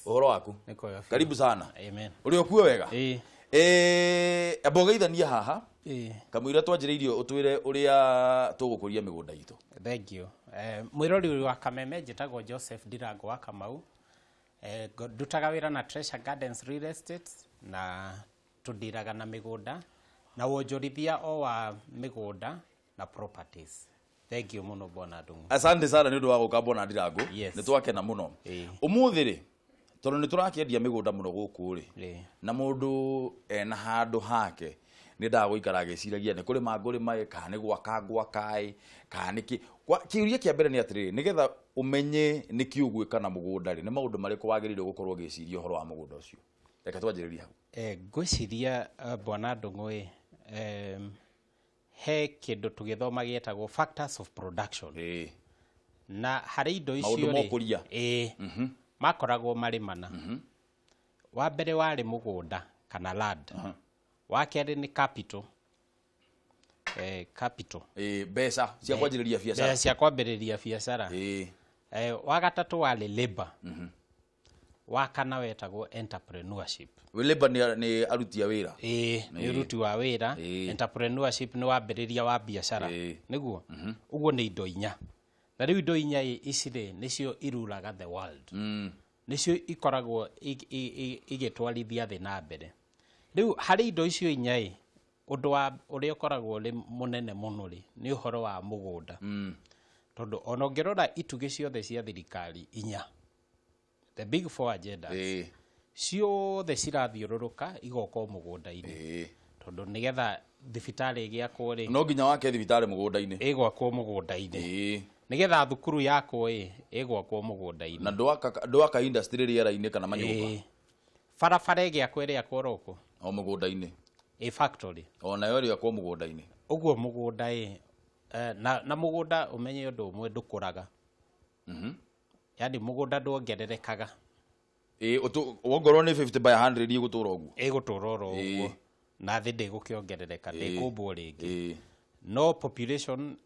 Uhoro waku? Karibu sana. Amen. Uri okuo wega? Abogeithania haha. Kamwira twanjiriirio utwire uria tugukuria migunda itu. Thank you. Mwirori wa Kameme njitagwo Joseph Ndirango wa Kamau. Ndutaga wira na Treasure Gardens Real Estate na tudiraga na migunda na wonjorithia o wa migunda na properties. Thank you muno bona Ndungu. Asante sana ni undu wa guka bona Ndirango. Ni twakena muno. Umuthi ri tondu ni turakiendia migunda muno guku ri na mundu ena handu hake ni ndaguikara agiciragia ni kuri manguri mai kana ni gwaka kana ni kiuria kia mbere ni atiri nigetha umenye ni kiugwika na mugunda ri ni maundu mariko wagirire gukorwo giciria uhoro wa mugunda ucio. Reka twanjiriria hau. Ngwiciria bwana Ndungu he kindu tugithoma gietagwo factors of production. Na hari indo icio ri makoragwo mari mana. Wa mbere wari mugunda kana land. Wa keri ni capital. Capital. Besa cia kwanjiriria biashara. Besa cia kwambiriria biashara. Wa gatatu wari labor. Wa kana wetagwo entrepreneurship. Labor ni aruti a wira. Ni aruti wa wira. Entrepreneurship ni wambiriria wa biashara. Niguo. Uguo ni indo inya. Na riu indo inya ici ri nicio iruraga the world. Nicio ikoragwo igitwarithia thi na mbere. Riu hari indo icio inya undu wa uria ukoragwo ri munene muno ri ni uhoro wa mugunda. Tondu ona ngirora itugi ciothe cia thirikari inya, the big four agenda ciothe cirathiururuka igoko mugunda-ini. Tondu nigetha thibitari giakwo ri no nginya wake thibitari mugunda-ini igwakwo mugunda-ini. Nigetha thukuru yakwo igwakwo mugunda-ini. Na ndwaka industry riera-ini kana manyumba. Barabara igiakwo ri akoroko o mugunda-ini. Factory ona yo ri akwo mugunda-ini. Uguo mugunda na mugunda umenye undu umwe ndukuraga. Yani mugunda ndwongererekaga. Wongorwo ni 50 by 100 igutura uguo. Igutura uguo. Na thi ndigukiongerereka ndikumbwo ringi. No population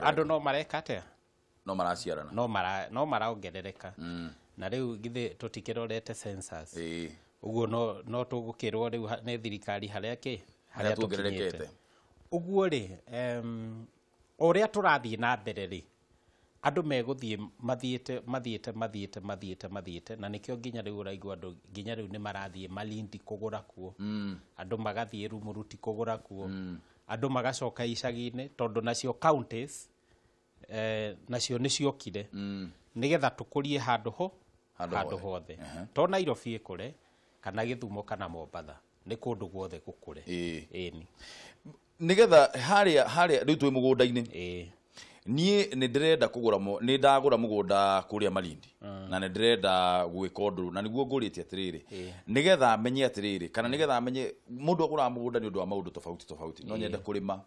andu no mareka atia? No maraciarana. No maraongerereka. Na riu githi tutikirorete census. Uguo no tugukirwo riu ni thirikari haria tukinyete. Uguo ri uria turathie na mbere ri andu meguthie mathiete na nikio nginya riu uraigua andu nginya riu ni marathie Malindi kugura kuo. Andu magathie Rumuruti kugura kuo. Andu magacoka icagi-ini tondu nacio counties nacio niciokire nigetha tukurie handu hothe. To Nairobi ikure kana Githumo kana Mombatha ni kundu guothe gukure. Ni nigetha haria riu twi mugunda-ini. Nie ni ndirenda kugura ni ndagura mugunda kuria Malindi na ni ndirenda gwika undu na niguo ngurite atiriri nigetha amenye atiriri kana nigetha amenye mundu agura mugunda ni undu wa maundu tofauti no nyende kurima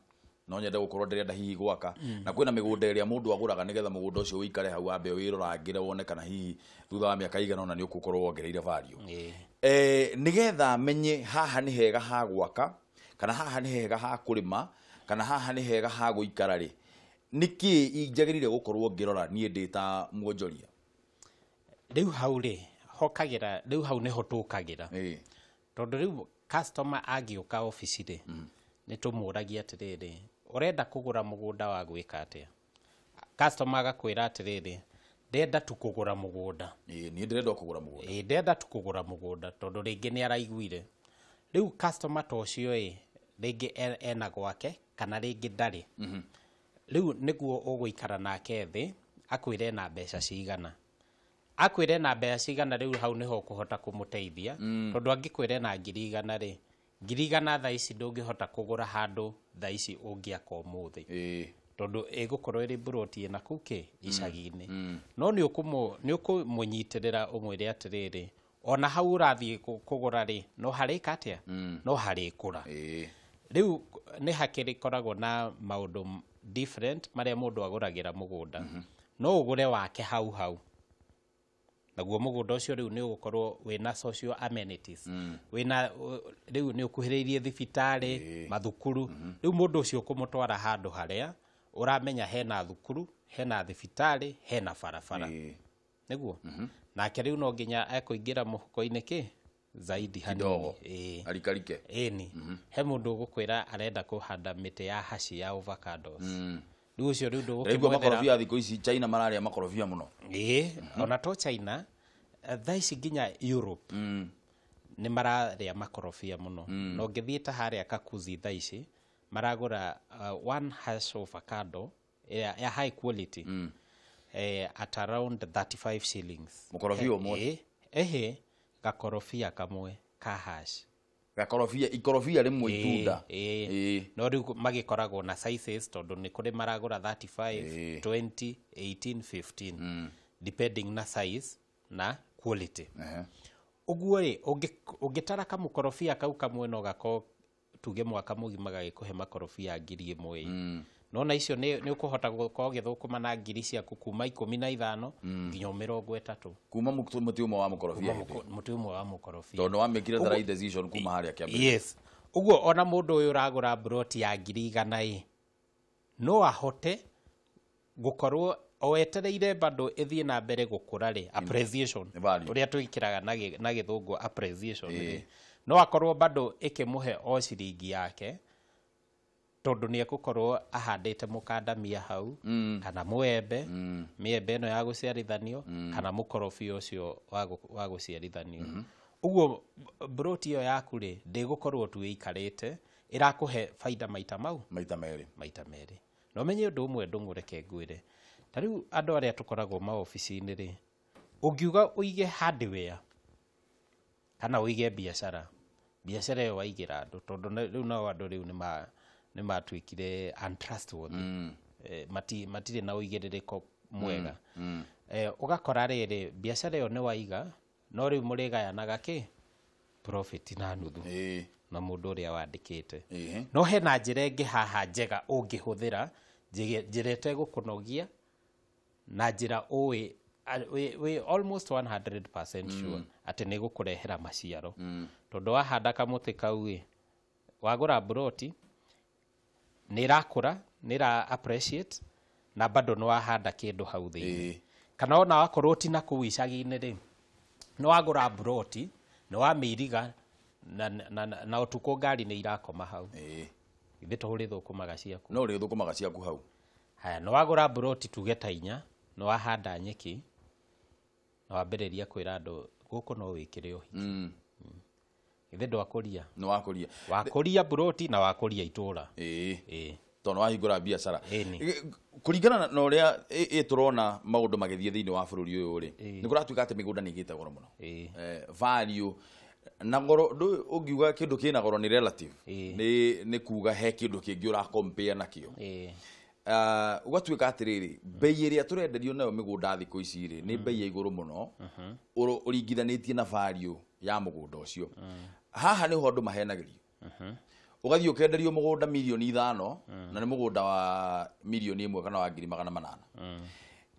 no nyende gukorwo ndirenda hihi gwaka na kwina migunda iria mundu aguraga nigetha mugunda ucio uikare hau ambe wirorangire wone kana hihi thutha wa miaka igana ona ni ukukorwo wongereire value. Nigetha amenye haha ni hega ha gwaka kana haha ni hega ha kurima kana haha ni hega ha guikara ri niki injagirire gukorwo ngirora nie ndita Mwonjoria. Riu hau ri hokagira riu hau ni hotukagira. Tondu riu customer agiuka office ri ni tumuragia atiriri urenda kugura mugunda wa gwika atia. Customer agakwira atiriri ndenda tukugura mugunda. Nie ndirenda kugura mugunda. Ndenda tukugura mugunda tondu ringi ni araiguire. Riu customer tocio ringi ena gwake kana ringi ndari. Riu niguo uguikara nake thi akwire na mbeca cigana. Akwire na mbeca cigana riu hau niho kuhota kumuteithia tondu angikwire na 100 ri 100 tha ici ndungihota kugura handu tha ici ungiaka umuthi. Tondu igukorwo iri broti na kuke icagi-ini. No ni ukumunyitirira umwire atiriri ona hau urathie kugura ri no harika atia? No harikura. Riu ni hakiri koragwo na maundu different maria mundu aguragira mugunda. No ugure wake hau. Naguo mugunda ucio riu ni ugukorwo wina social amenities. Wina riu ni ukuhiriirie thibitari, mathukuru. Riu mundu ucio kumutwara handu haria uramenya hena thukuru, hena thibitari, hena barabara. niguo nake riu no nginya ekũingira muhuko-ini ki zaidi hanini arikarike eni he mundu gukwira arenda kuhanda miti ya hashi ya avocados riu ucio riu ndugukimwethera makorobia thiko ici China mararia makorobia muno ona to China thaici nginya Europe ni mararia makorobia muno no ngithiita haria Kakuzi thaici maragura one hash avocado ya high quality at around 35 shillings mukorobia umwe gakorobia kamwe ka hash ikorobia rimwe itunda no riu magikoragwo na sizes tondu ni kuri maragura 35 20 18 15 depending na size na quality uguo ri ungitara kamukorobia kau kamwe no gako tuge mwaka mugima gagikuhe makorobia 1000 nona icio ni ukuhota gukorwo githukuma na ngiri ciaku kuma 15 nginya 30 kuma muti umwe wa mukorobia muti umwe wa mukorobia tondu wa mekire the right decision kuma haria kiambe yes uguo ona mundu uyu uragura broti ya 100 no ahote gukorwo oetereire bado ithie na mbere gukura ri appreciation uria twikiraga na githungu appreciation no akorwo bado ikimuhe o ciringi yake tondu ni ekukorwo ahandite mukandamia hau kana muembe miembe ino ya guciarithanio kana mukorobia ucio wa guciarithanio uguo broti yo yaku ri ndigukorwo tu ikarite irakuhe faida maita meri no menye undu umwe ndungureke ngwire tariu andu aria tukoragwo ma office-ini ri ungiuga uige hardware kana uige biashara yo waigira andu tondu riu no andu riu ni matwikire untrustworthy matire na uigiriko mwega ugakora riri biashara yo ni waiga no riu murigayanaga ki profit na nuthu na mundu uria wandikite no hena njira ingi haha njega ungihuthira njirete gukunogia na njira we almost 100% sure ati ni gukurehera maciaro tondu wahanda kamuti kau wagura broti nirakura nira appreciate na bado no wahanda kindu hau thini kana ona wakorwo ti na kuu icagi-ini ri no wagura broti no wamiriga na utuko ngari ni irakoma hau ithe to uri thukumaga ciaku no uri thukumaga ciaku hau haya no wagura broti tuge ta 4 no wahanda nyeki no wambiriria kwira andu guku no wikire uhiki ithe ndwakuria no wakuria broti na wakuria itura tono wahingura biashara kuringana na uria turona maundu magithie thiini wa bururi uyu ri ni kuratuika ati migunda ni igite goro muno value na goro ungiuga kindu kina goro ni relative ni kuga he kindu kingi ura compare nakio ugatuika atiriri bei iria turenderio nayo migunda thiko ici ri ni bei ya iguru muno uringithanitie na value ya mugunda ucio haha ni ho andu mahenagirio ugathii ukenderio mugunda milioni 5 na ni mugunda wa milioni 1 kana wa 800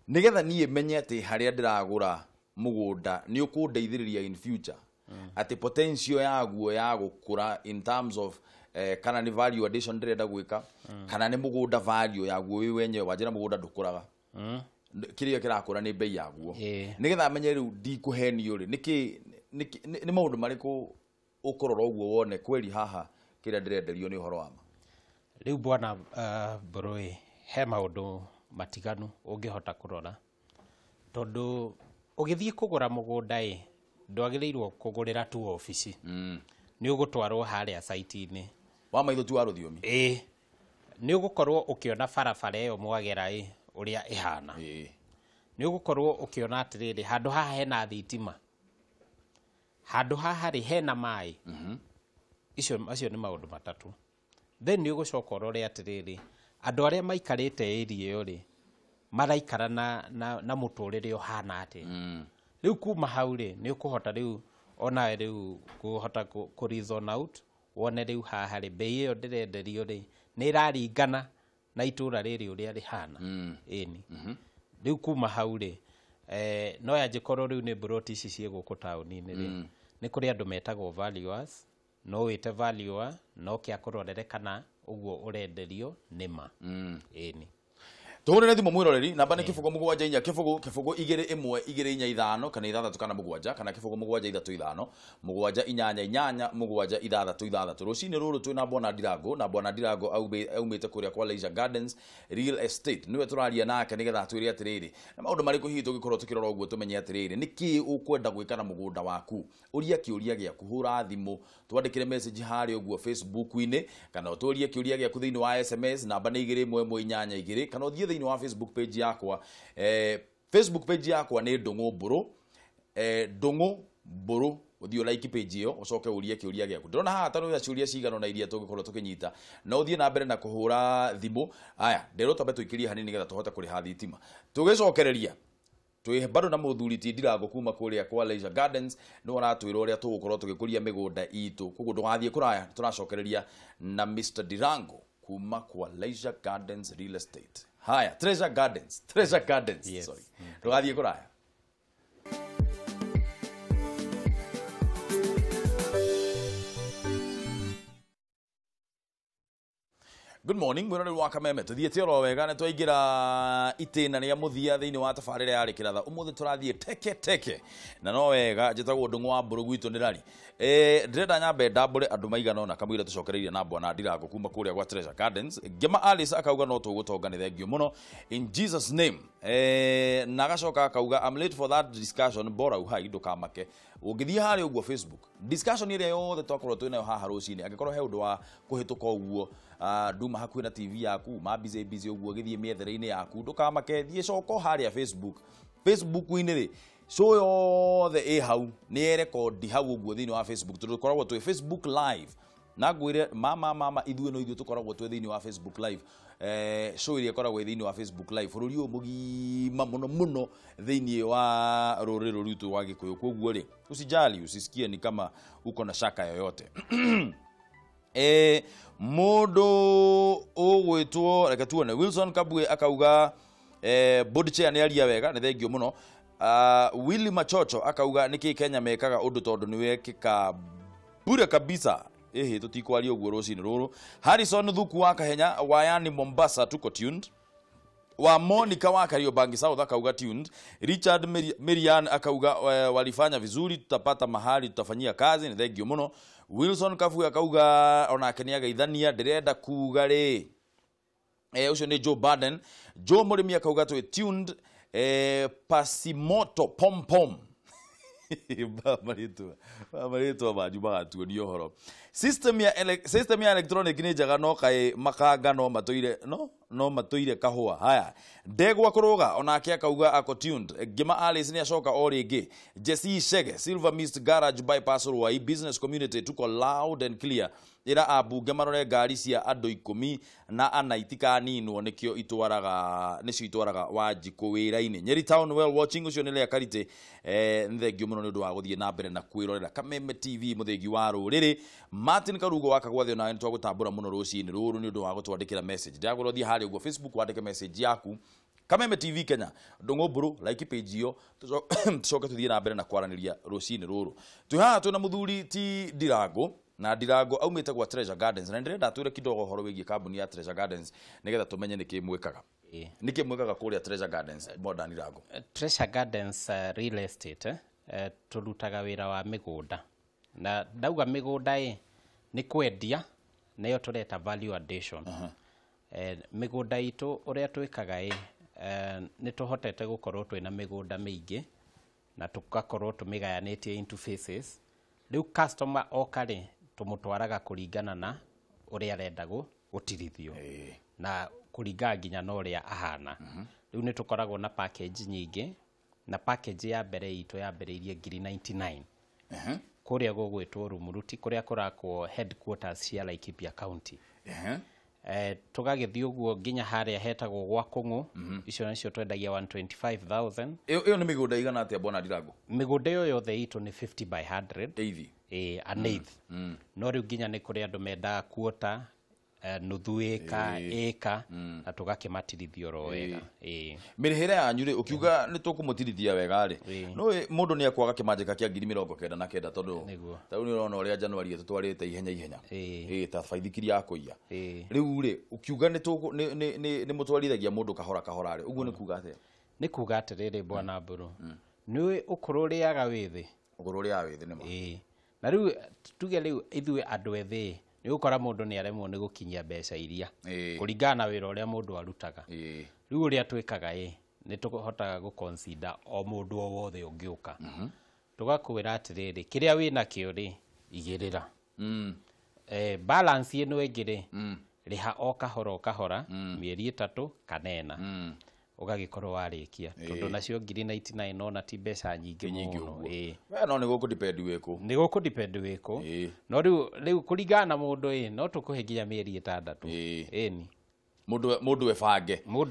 nigetha nie menye ati haria ndiragura mugunda ni ukundeithiriria in future ati potential yaguo ya gukura in terms of kana ni value addition ndirenda gwika kana ni mugunda value yaguo wi wenyewe wajira mugunda ndukuraga kiria kirakura ni bei yaguo nigetha menye riu ndikuhenio ri ni maundu mariku ukorora uguo wone kweli haha kiria ndirenderio ni uhoro wama riu bwana Boroi he maundu matiganu ungihota kurora tondu ugithii kugura mugunda ndwagirirwo kugurira tu office ni ugutwarwo haria site-ini wa maitho tu aruthiumi ni ugukorwo ukiona barabara iyo mwagera uria ihana ni ugukorwo ukiona atiriri handu haha hena thitima handu haha ri hena mai acio ni maundu matatu then ni ugucoka urore atiriri andu aria maikarite area iyo ri maraikara na muturire uhana ati riu kuma hau ri ni ukuhota riu ona riu kuhota ku reason out wone riu haha ri bei iyo ndirenderio ri ni iraringana na itura riri uria rihana ini riu kuma hau ri no yajikorwo riu ni broti ici cie guku tauni-ini ri ni kuri andu metagwo valuers no wite valuer no kia kurorere kana uguo urenderio nima ini tuhurire thimu mwiroreri namba ni kifugo mugwanja inya kifugo igiri imwe igiri inya ithano kana ithathatu kana mugwanja kana kifugo mugwanja ithatu ithano mugwanja inyanya inyanya mugwanja ithathatu ithathatu rucini ruru twina Bwana Ndirango na Bwana Ndirango aumite kuria kwa Leisure Gardens Real Estate niwe turaria nake nigetha twire atiriri na maundu mariko hihi tugikorwo tukirora uguo tumenye atiriri niki ukwenda gwika na mugunda waku uria kiuria giaku hura thimu twandikire message hari uguo Facebook-ini kana uturie kiuria giaku thiini wa SMS namba ni 2112 kana uthie thiini wa Facebook page yakwa Facebook page yakwa ni Ndungu Mburu uthio like page iyo ucoke urie kiuria giaku ndona haha tano ya ciuria cigano na iria tugikorwo tukinyita na uthie na mbere na kuhura thimu aya nderota betu ikiria hanini nigetha tuhote kuri hathitima tugicokereria twi bado na muthuri ti Ndirango kuma kuria kwa Leisure Gardens no aratwira uria tugukorwo tugikuria migunda itu kugu ndugathie kuraya turacokereria na Mr. Ndirango kuma kwa Leisure Gardens Real Estate haya Treasure Gardens yes. Sorry ndugathie kuraya. Good morning, mwiroreri wa Kameme tuthiete oro wega na twaigira itina ria muthia thiini wa tafarire ya rikiratha umuthi turathie teke na no wega njitagwo Ndungu wa Mburu gwitu ndirari ndirenda nyambe ndambure andu maigana ona kamwira tucokereirie na Bwana Ndirango kuma kuria gwa Treasure Gardens Ngema Alice akauga no tugutonga ni thengio muno in Jesus name na gacoka akauga I'm late for that discussion bora uhai ndukamake ungithia hari uguo Facebook discussion ire yothe twakorwo twina haha rucini angikorwo he undu wa kuhituka uguo nduma hakuhi na TV yaku ma busy uguo githie miethere-ini yaku ndukamake thie coko haria Facebook-ini ri so yothe hau ni record hau uguo thiini wa Facebook tukoragwo twi Facebook live na ngwire mama ithuĩ no ithuĩ tukoragwo twi thiini wa Facebook live show iria koragwo thiini wa Facebook live bururi uyu mugima muno thiini wa ruriro rutu wa Gikuyu koguo ri usijali usisikie ni kama uko na shaka yoyote mundu ugwitwo reka tuone Wilson Kabwe akauga body chair ni aria wega ni thengio muno Willy Machocho akauga niki Kenya mekaga undu tondu ni wekika bure kabisa tutikwaria uguo rucini ruru Harrison Thuku wa Kahenya Wayani Mombasa tuko tuned wa Monica wa Kariobangi South akauga tuned Richard Miriam akauga walifanya vizuri tutapata mahali tutafanyia kazi ni thengio muno Wilson Kafu akauga ona keniaga ithania ndirenda kuga ri ucio ni Joe Baden Joe Murimi akauga twi tuned Pasimoto pom Marito majuma gatuonio horo system ya electronic ni njaga no kai makanga no matuire kahua haya ndegwa kuruga onake akauga ako tuned Ngema Alice ni acoka o ringi Jesse Shege Silver Mist Garage bypass Ruai business community tuko loud and clear ira abunge marore ngari cia andu 10 na anaitika ninwo nikio itwaraga Wanjiku wira-ini Nyeri Town well watching ucio ni le karite nthengio muno ni undu wa guthie na mbere na kwirorera Kameme TV muthengi wa ruriri Martin Karugo wakagwathio na ni twagutambura muno rucini ruru ni undu wa gutwandikira message ndagurothie hari ugo Facebook wandike message yaku Kameme TV Kenya Ndungu Mburu like page iyo tucoke tuthie na mbere na kwaraniria rucini ruru tuha tuna muthuri ti Ndirango na Ndirango aumite gwa Treasure Gardens na ndirenda twire kidogo horo wigie kambuni ya Treasure Gardens nigetha tumenye niki mwikaga niki mwikaga kuria Treasure Gardens Bwana Ndirango Treasure Gardens Real Estate turutaga wira wa migunda na ndauga migunda ni kwendia nayo tureta value addition migunda itu uria twikaga ni tuhotete gukorwo twina migunda mingi na tugakorwo tumigayanĩtie into phases riu customer okari tumutwaraga kuringana na uria arenda gutirithio na kuringa nginya no uria ahana riu ni tukoragwo na package nyingi na package ya mbere itu yambĩrĩirie 99 kuria gugwitwo Rumuruti kuria kurakwo headquarters cia Laikipia County tugagithii uguo nginya haria hetagwo gwa Kung'u icio nicio twendagia 125,000 iyo ni migunda igana atia Bwana Ndirango migunda yo yothe itu ni 50 by 100 eithi an eighth no riu nginya ni kuri andu menda quarter nuthu eka na tugakimatirithia ro wega mirihira yanyu ri ukiuga ni tukumutirithia wega ri no mundu ni akwaga kimanjika kia 2099 tondu tau ni urona uria January tutwarite ihenya ta baithikiri ya kuiya riu ri ukiuga ni mutwarithagia mundu kahora ri uguo ni kuuga atia ni kuuga atiriri bwana mburu ni ukururiaga withi ni ma na riu tuge riu ithue andu ethi ni ukora mundu ni aremwo ni gukinyia mbeca iria kuringana na wira uria mundu arutaga riu uria twikaga ni tuhotaga gu consider o mundu o wothe ungiuka tugakwira atiriri kiria wina kio ri igirira balance ino ingire riha o kahora mieri 3 kanena ugagikorwo warikia tondu nacio 99 ona ti mbeca nyingi muno we no ni guku depend wiku no riu kuringana na mundu no tukuhingia mieri 6 ni mundu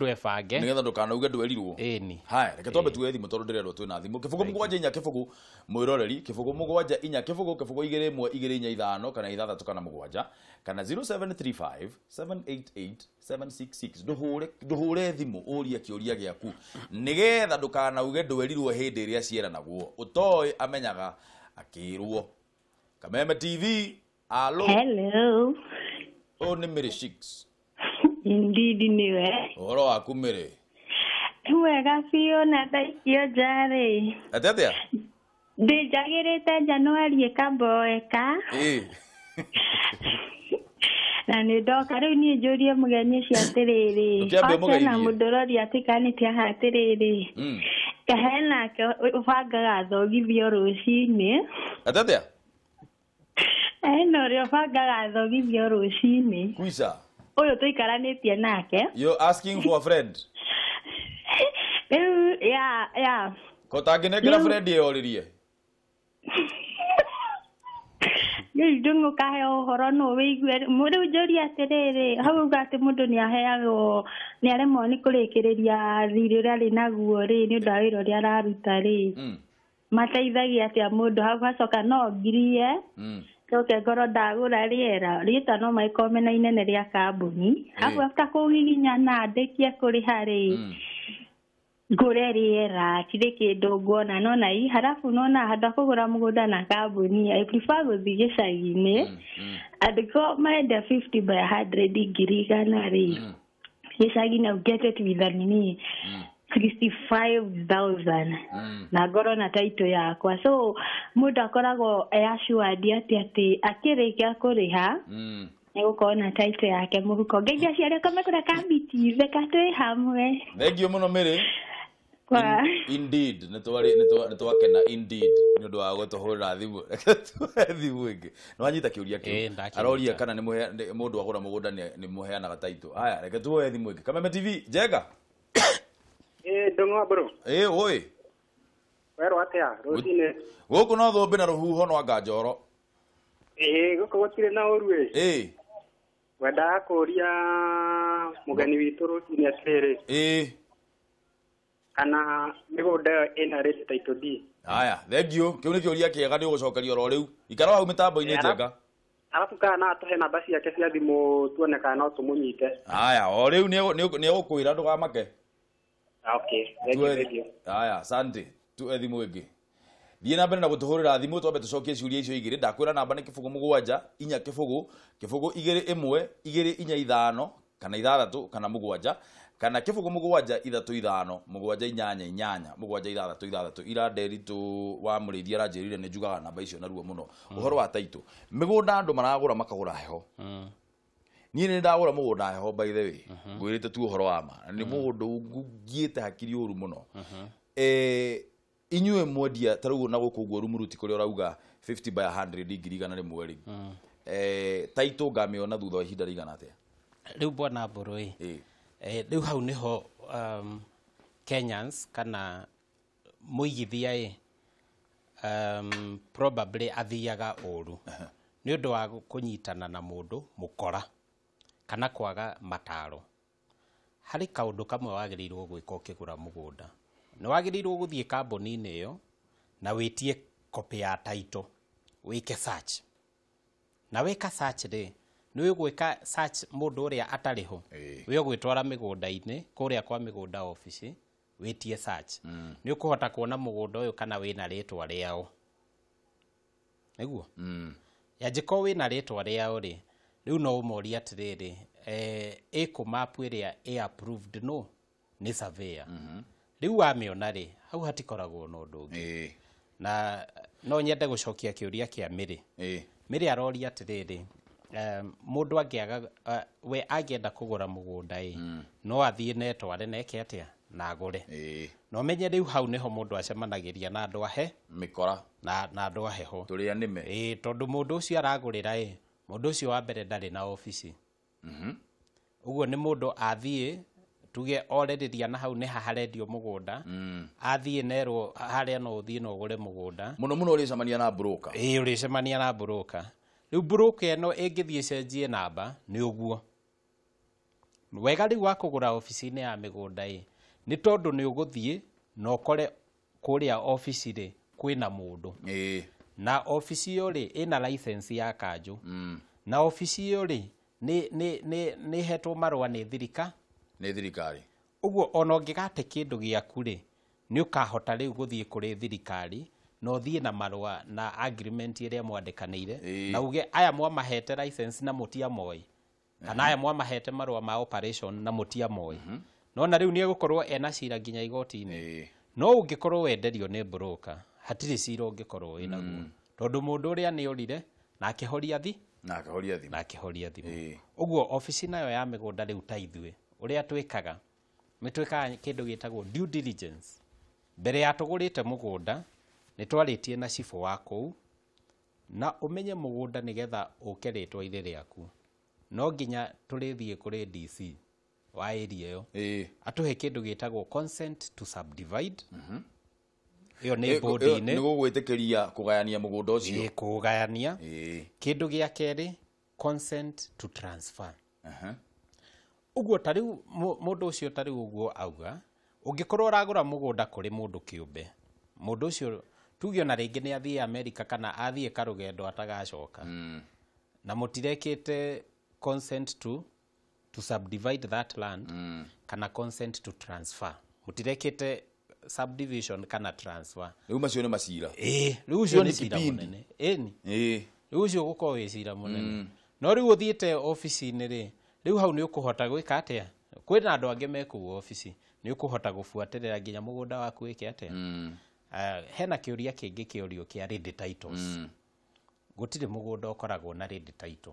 efange nigetha ndukanauge ndwerirwo haya reke twambe tuwe thimu tondu ndirendwo twina thimu kibugu mugwanja inya kibugu mwiroreri kibugu mugwanja inya kibugu 2 kana 6 kana mugwanja kana 0735 788 766 nduhure thimu uria kiuria giaku nigetha ndukanauge ndwerirwo hindi iria ciera naguo utoi amenyaga akirwo Kameme TV hello ni Mary 6 indeed niwe oro waku Mary wega biũ na ndaikio njari atia ndijagirite January ikamboeka na nĩ ndoka rĩu niĩ njũrie mũgenyi cia atĩrĩrĩ na mũndũrori atikanĩtie aha atĩrĩrĩ kahena ke ũbangaga thogithio rũcinĩ atia no ũrĩa ũbangaga thogithio rũcinĩ kuisa uyu tuikaranĩtie nake you asking for a friend yeah ko tanginengera friend yoririe ni ndungu kahe uhoro no wigue muri njuri atiriri hau gati mundu ni aheagwo ni aremwo ni kurikiriria thiri uria ri naguo ri ni undu wa wira uria araruta ri mateithagia atia mundu hau hacoka no ngirie Toke ngoro ndagura riera rita no maikomena inene ria kambuni hapo after kugiginya na ndekia kuri hari ngure riera kire kindu nguona no na hii halafu nona hada kugura mugunda na kambuni I prefer guthi gicagi-ini andiko maenda 50 by 100 ngirigana ri gicagi-ini get it with a nini 65,000 na ngoro na title yakwa so mundu akoragwo assured ati akirikia kuriha nigukorwo na title yake muhuko ngeithia ciarä kome kå rä kambiti theka twä hamwe thengio må no mä rä indeed nä twakena indeed nä å ndå wa gå tå hå rä ra thimå thimå ä ngä nä wanyita kä å ria kä aroria kana må ndå agå ra må gå nda nä må heanaga taitå haya reke tuoe thimå ä ngä Kameme TV njenga ndongo bro oi wero atia rũcinĩ gũkũ no thũmbĩ na rũhuho no anga njoro gũkũ gũtirĩ na ũru wendaga kũria mũgeni witũ rũcinĩ atĩrĩ kana mĩgũnda ĩyo ĩna rĩti title deed haya thengio kĩu nĩ kĩũria kĩega nĩ ũgũcokerio oro rĩu ikara hau mĩtambo-inĩ njenga arabu kana atũhe namba ciake cia thimũ tuone kana no tũmũnyite haya o rĩu nĩ ũgũkwĩra ndũgamake okay thank you haya asante tu ethimu ĩngĩ thiĩ na mbere na gũtũhũrĩra thimũ twambe tũcokie ciũria icio igĩrĩ ndakwĩra namba nĩ kĩbũgũ mũgwanja inya kĩbũgũ 2 1 2 4 5 kana 6 kana mũgwanja kana kĩbũgũ mũgwanja 3 5 mũgwanja 8 8 mũgwanja 6 ira nderitu wa mũrĩithia aranjĩrire nĩ njugaga namba icio naruo mũno ũhoro wa taitũ mĩgũnda andũ maragũra makagũra heho niĩ nĩ ndagũra mũgũnda heho by the way ngwĩrĩte tu ũhoro wa ma nĩ mũgũnda ngũngiĩte hakiri ũru mũno inyuĩ mwendia ta rĩu na gũkũ ũguo rumuruti kũrĩa ũrauga 50 by 100 ngiri 100 rĩ taitũ ngamĩona thutha wa ihinda rĩigana atĩa rĩu bwana mbũrũ rĩu hau nĩho Kenyans kana mũigithia probably athiaga ũru nĩ ũndũ wa kũnyitana na mũndũ mũkora kana kwaga mataro harĩ kaũndũ kamwe wagĩrĩirwo gwĩka ũkĩgũra mũgũnda nĩ wagĩrĩirwo gũthiĩ kambuni-inĩ ĩyo na wĩtie copy ya title wĩke search na wĩka search rĩ nĩ gwĩka search mũndũ ũrĩa atarĩ ho wĩ gwĩtwara mĩgũnda-inĩ kũrĩa kwa mĩgũnda office wĩtie search nĩ ũkũhota kuona mũgũnda ũyũ kana wĩna rĩtwa rĩao nĩguo yanjĩko wĩna rĩtwa rĩao rĩ rĩu no ũmoria atĩrĩrĩ eco map ĩrĩa approved no nĩ surveyor rĩu wamĩona rĩ hau hatikoragwo na ũndũ ũngĩ na no nyende gũcokia kĩũria kĩa Mĩrĩ aroria atĩrĩrĩ mũndũ angĩaga we angĩenda kũgũra mũgũnda no athiĩ netware neke atĩa na agũre no menye rĩu hau nĩho mũndũ acemanagĩria na andũ ahe mĩkora na andũ aheho tũrĩa nĩme tondũ mũndũ ũcio aragũrĩra mũndũ ũcio wa mbere ndarĩ na ofici ũguo nĩ mũndũ athiĩ tuge orĩrĩria na hau nĩ harendio mũgũnda athiĩ nerwo harĩa no ũthiĩ no ũgũre mũgũnda mũno ũrĩcemania na broker ũrĩcemania na broker rĩu broker ĩno ĩngĩthiĩ cenjie namba nĩ ũguo wega rĩu wa kũgũra ofici-inĩ ya mĩgũnda nĩ tondũ nĩ ũgũthiĩ na ũkore kũrĩa ofici rĩ kwĩna mũndũ na ofici ĩyo rĩ ĩna license ya kanjũ na ofici ĩyo rĩ nĩ hetwo marũa nĩ thirikari ũguo ona ũngĩgate kĩndũ gĩaku rĩ nĩ ũkahota rĩu gũthiĩ kũrĩ thirikari na ũthiĩ na marũa na agreement ĩrĩa mwandĩkanĩire na uge aya mwamahete license na mũtia moi kana aya mwamahete marũa ma operation na mũtia moi no na rĩu nĩ egũkorwo ena cira nginya igoti-inĩ no ũngĩkorwo wenderio nĩ broker hatirĩ cira ũngĩkorwo wĩnaguo tondũ mũndũ ũrĩa nĩ orire na akĩhoria thimũ ũguo ofici nayo ya mĩgũnda rĩu ta ithuĩ ũrĩa twĩkaga nĩ twĩkaga kĩndũ gĩtagwo due diligence mbere ya tũgũrĩte mũgũnda nĩ twarĩtie na cibũ wa kũu na ũmenye mũgũnda nĩgetha ũke rĩtwa-inĩ rĩaku no nginya tũrĩthiĩ kũrĩ DC wa area ĩyo atũhe kĩndũ gĩtagwo consent to subdivide ĩyo nĩ bodi-inĩ nĩ gũgwĩtĩkĩria kũgayania mũgũnda ũcio kũgayania kĩndũ gĩa kerĩ consent to transfer ũguo ta rĩu mũndũ ũcio ta rĩu ũguo auga ũngĩkorwo ũragũra mũgũnda kũrĩ mũndũ kĩũmbe mũndũ ũcio tuge na rĩngĩ nĩ athiĩ America kana athiĩ karũgendo atagacoka na mũtirekĩte consent to subdivide that land kana consent to transfer mũtirekĩte subdivision kana transfer rĩu macio nĩ macira rĩu ũcio nĩ cira mũnene rĩu ũcio gũkorwo wĩ cira mũnene no rĩu ũthiĩte ofici-inĩ rĩ rĩu hau nĩ ũkũhota gwĩka atĩa kwĩna andũ angĩ me kũu ofici nĩ ũkũhota gũbuatĩrĩra nginya mũgũnda waku wĩke atĩa hena kĩũria kĩngĩ kĩũrio kĩa read titles gũtirĩ mũgũnda ũkoragwo na read title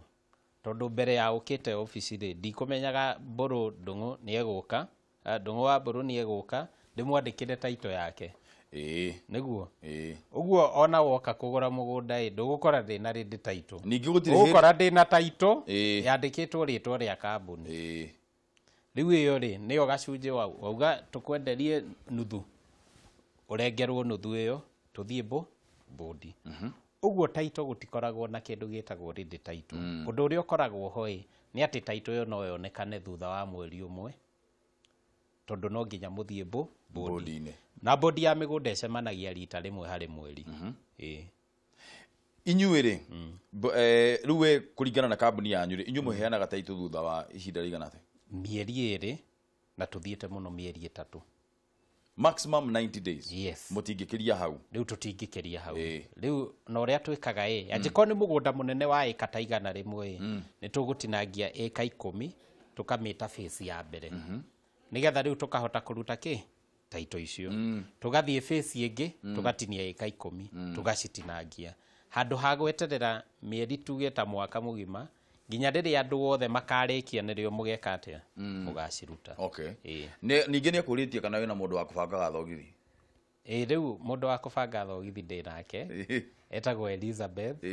tondũ mbere ya ũkĩte ofici rĩ ndikũmenyaga Mbũrũ Ndũng'ũ nĩ egũka Ndũng'ũ wa Mbũrũ nĩ egũka ndĩmwandĩkĩre title yake nĩguo ũguo ona woka kũgũra mũgũnda ndũgũkora ndĩna read title ningĩ gũtirĩ ũgũkora ndĩna title yandĩkĩtwo rĩtwa rĩa kambuni rĩu ĩyo rĩ nĩyo gacunjĩ wauga tũkwenderie nuthu ũrengerwo nuthu ĩyo tũthiĩ bodi ũguo title gũtikoragwo na kĩndũ gĩtagwo read title ũndũ ũrĩa ũkoragwo ho nĩ atĩ title ĩyo no yonekane thutha wa mweri ũmwe tondũ no nginya mũthiĩ bodi-inĩ na bodi ya mĩgũnda ĩcemanagia rita rĩmwe harĩ mweri inyuĩ rĩ rĩu kũringana na kambuni yanyu rĩ inyuĩ mũheanaga title thutha wa ihinda rĩigana atĩa mĩeri 2 na tũthiĩte mũno mĩeri 3 maximum 90 days mũtingĩkĩria hau rĩu tũtingĩkĩria hau rĩu na ũrĩa twĩkaga angĩkorwo nĩ mũgũnda mũnene wa ĩka ta 100 nĩ tũgũtinangia ĩka 10 tũkamĩta phase ya mbere nĩgetha rĩu tũkahota kũruta title icio tũgathiĩ phase ĩngĩ tũgatinia ĩka 10 tũgacitinangia handũ ha gweterera mĩeri tuge ta mwaka mũgima nginya rĩrĩa andũ othe makarĩkia nĩrĩo mũgeka atĩa mũgaciruta ningĩ nĩ ekũrĩtie kana wĩna mũndũ wa kũbangaga thogithi rĩu mũndũ wa kũbanga thogithi ndĩnake etagwo Elizabeth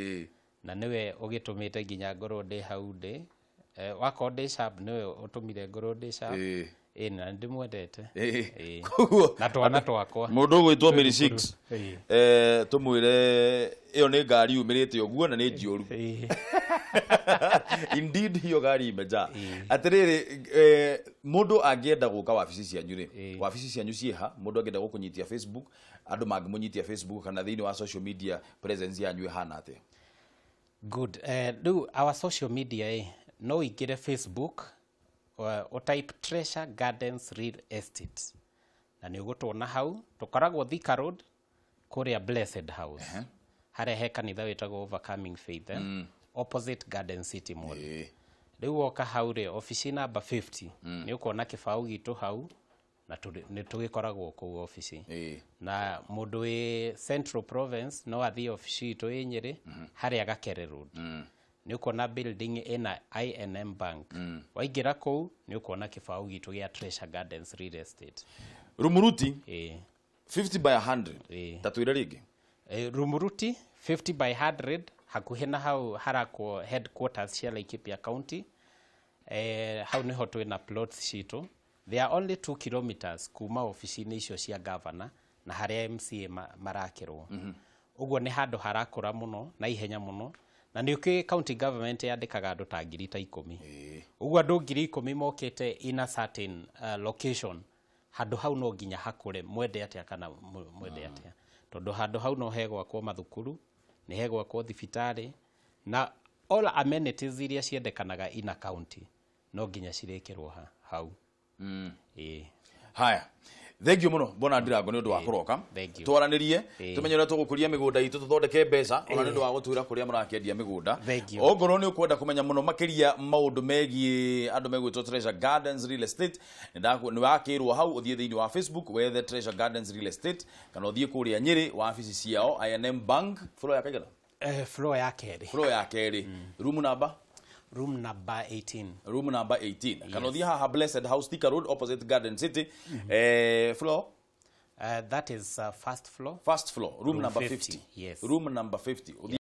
na nĩwe ũgĩtũmĩte nginya ngorwo ndĩ hau ndĩ wakorwo ndĩ sharp nĩwe ũtũmire ngorwo ndĩ sharp na ndĩmwendete na twana twakwa mũndũ ũgwĩtwo Mary 6 tũmwĩre ĩyo nĩ ngari yumĩrĩte ũguo na nĩ njiũru indeed hiyo gari imeja atĩrĩrĩ mũndũ angĩenda gũka wabici cianyu rĩ wabici cianyu ciĩha mũndũ angĩenda gũkũnyitia Facebook andũ mangĩmũnyitia Facebook kana thĩinĩ wa social media presence yanyu ĩhana atĩa good rĩu our social media no ingire Facebook o type Treasure Gardens Real Estate na nĩ ũgũtuona hau tũkoragwo Thika Road kũrĩa Blessed House harĩa he kanitha wĩtagwo Overcoming Faith opposite Garden City Mall rĩu woka hau rĩ office number 50 nĩ ũkuona kĩbaũ gitu hau na nĩ tũgĩkoragwo kũu office na mũndũ wĩ Central Province no athie office itũ ĩ Nyĩrĩ harĩa Gakere Road nĩ ũkuona building ĩna I&M Bank waingĩra kũu nĩ ũkuona kĩbaũ gitu gĩa Treasure Gardens Real Estate Rumuruti 50 by 100 tatwĩre rĩngĩ Rumuruti 50 by 100 hakuhĩ na hau harakwo headquarters cia Laikipia County hau niho twĩna plots citũ they are only 2 kilometers kuma ofici-inĩ icio cia governor na harĩa MCA marakĩrwo ũguo nĩ handũ harakũra mũno na ihenya mũno na nĩ ũkĩ county government yandĩkaga andũ ta 10,000 ũguo andũ 10,000 mokĩte in a certain location handũ hau no nginya hakũre mwende atĩa kana mwende atĩa tondũ handũ hau no hegwakwo mathukuru nĩ hegwakwo thibitarĩ na all amenities iria ciendekanaga in a county no nginya cirĩkĩrwo hau haya thank you muno bona Ndirango nĩ ũndũ wa kũroka twaranĩrie tumenye ũrĩa tũgũkũria mĩgũnda itũ tũthondeke mbeca ona nĩ ũndũ wa gũtwĩra kũrĩa mũrakĩendia mĩgũnda ongorwo nĩ ũkwenda kũmenya mũno makĩria maũndũ megiĩ andũ megwĩtwo Treasure Gardens Real Estate nĩ wakĩrwo hau ũthiĩ thĩinĩ wa Facebook wethe Treasure Gardens Real Estate kana ũthiĩ kũrĩa Nyĩrĩ wabici ciao I&M Bank floor ya kaigana floor ya kerĩ room number Room number 18. Room number 18. Yes. Can you have Blessed House, Thika Road, opposite Garden City. Floor? That is first floor. First floor. Room number 50. Yes. Room number 50.